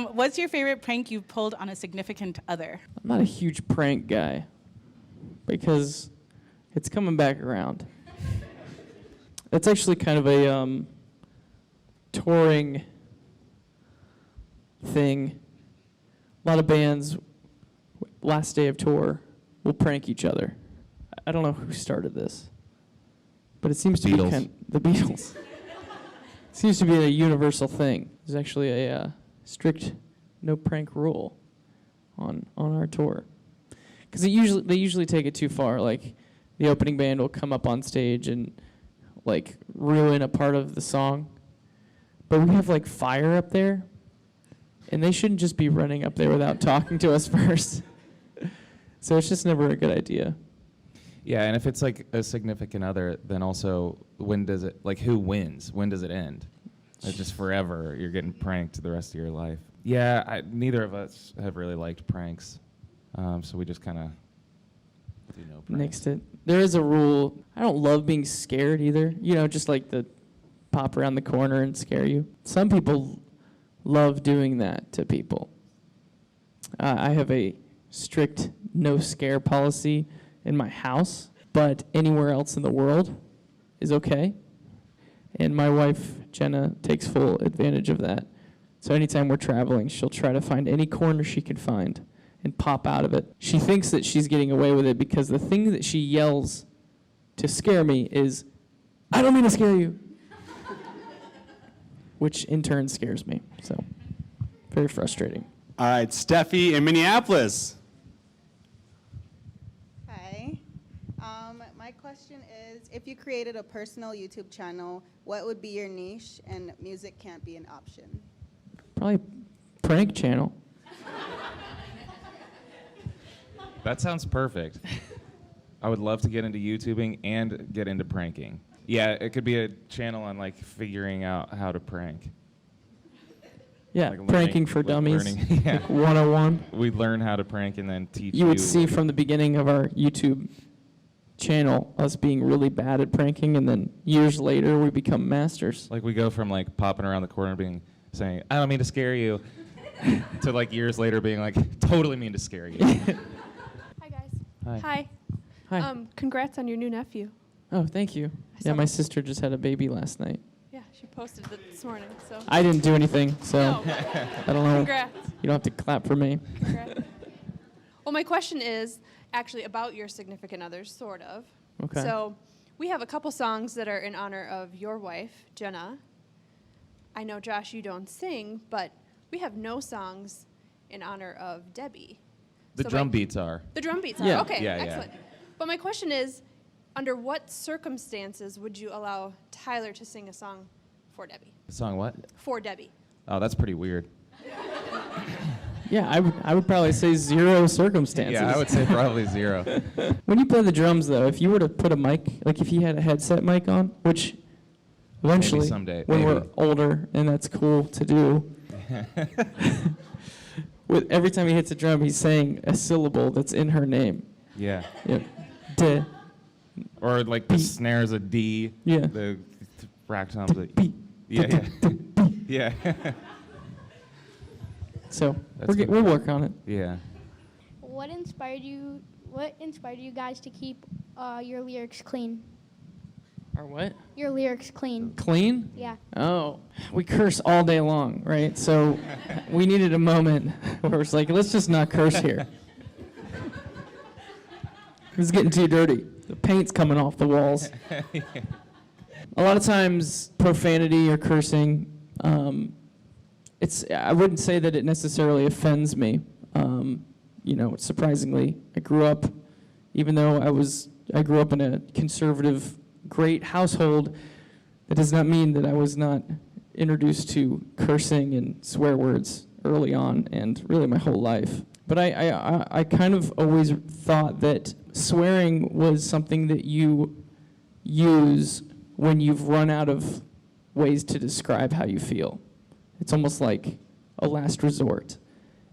What's your favorite prank you've pulled on a significant other? I'm not a huge prank guy because it's coming back around. It's actually kind of a touring thing. A lot of bands, last day of tour, will prank each other. I don't know who started this, but it seems to be the Beatles. Seems to be a universal thing. There's actually a strict no prank rule on our tour, because they usually take it too far. Like the opening band will come up on stage and like ruin a part of the song, but we have like fire up there, and they shouldn't just be running up there without talking to us first. So it's just never a good idea. Yeah, and if it's like a significant other, then also when does it, like who wins? When does it end? It's just forever. You're getting pranked the rest of your life. Yeah, neither of us have really liked pranks, so we just kind of do no pranks. Nixed it. There is a rule. I don't love being scared either. You know, just like the pop around the corner and scare you. Some people love doing that to people. I have a strict no scare policy in my house, but anywhere else in the world is okay. And my wife, Jenna, takes full advantage of that. So anytime we're traveling, she'll try to find any corner she can find and pop out of it. She thinks that she's getting away with it because the thing that she yells to scare me is, "I don't mean to scare you," which in turn scares me. So very frustrating. All right, Steffi in Minneapolis. Hi. My question is, if you created a personal YouTube channel, what would be your niche, and music can't be an option? Probably prank channel. That sounds perfect. I would love to get into YouTubing and get into pranking. Yeah, it could be a channel on like figuring out how to prank. Yeah, Like pranking for dummies. Yeah. Like 101. We'd learn how to prank and then teach you. You would see from the beginning of our YouTube channel us being really bad at pranking, and then years later we become masters. Like we go from like popping around the corner being saying, "I don't mean to scare you," to like years later being like, "Totally mean to scare you." Hi guys. Hi. Hi. Congrats on your new nephew. Oh, thank you. Yeah, my sister just had a baby last night. Yeah, she posted it this morning. So. I didn't do anything, so No. I don't know. Congrats. You don't have to clap for me. Congrats. Well, my question is actually about your significant others, sort of. Okay. So we have a couple songs that are in honor of your wife, Jenna. I know, Josh, you don't sing, but we have no songs in honor of Debbie. The So drum my- beats are. The drum beats Yeah. are. Okay, Yeah, yeah. excellent. But my question is, under what circumstances would you allow Tyler to sing a song for Debbie? The song what? For Debbie. Oh, that's pretty weird. Yeah, I would probably say zero circumstances. Yeah, I would say probably zero. When you play the drums, though, if you were to put a mic, like if he had a headset mic on, which eventually, someday, when maybe. we're older, and that's cool to do, with every time he hits a drum, he's saying a syllable that's in her name. Yeah. Yeah. D. Or like the snare's a D. Yeah. The rack tom's a B. Yeah, yeah. Yeah. So That's good. we'll work on it. Yeah. What inspired you guys to keep your lyrics clean? Or what? Your lyrics clean. Clean? Yeah. Oh, we curse all day long, right? So we needed a moment where it's like, let's just not curse here. It's getting too dirty. The paint's coming off the walls. Yeah. A lot of times, profanity or cursing, I wouldn't say that it necessarily offends me. Surprisingly, I grew up, even though I grew up in a conservative, great household, that does not mean that I was not introduced to cursing and swear words early on, and really my whole life. But I kind of always thought that swearing was something that you use when you've run out of ways to describe how you feel. It's almost like a last resort.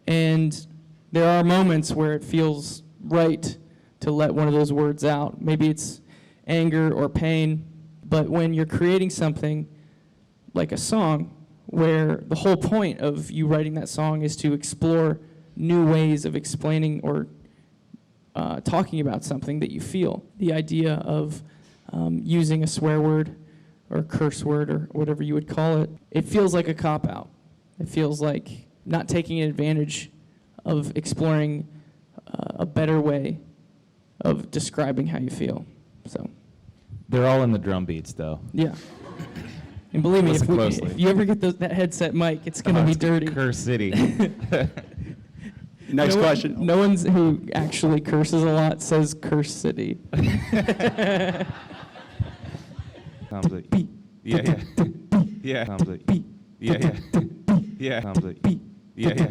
And there are moments where it feels right to let one of those words out. Maybe it's anger or pain, but when you're creating something like a song where the whole point of you writing that song is to explore new ways of explaining or talking about something that you feel. The idea of using a swear word or curse word or whatever you would call it, it feels like a cop-out. It feels like not taking advantage of exploring a better way of describing how you feel. So, They're all in the drum beats, though. yeah. And believe me, Listen closely. if you ever get that headset mic, it's going to be dirty. Curse City. Next question. No one who actually curses a lot says Curse City. Sounds like, yeah. Yeah. Sounds like, yeah. Yeah. Sounds like, yeah.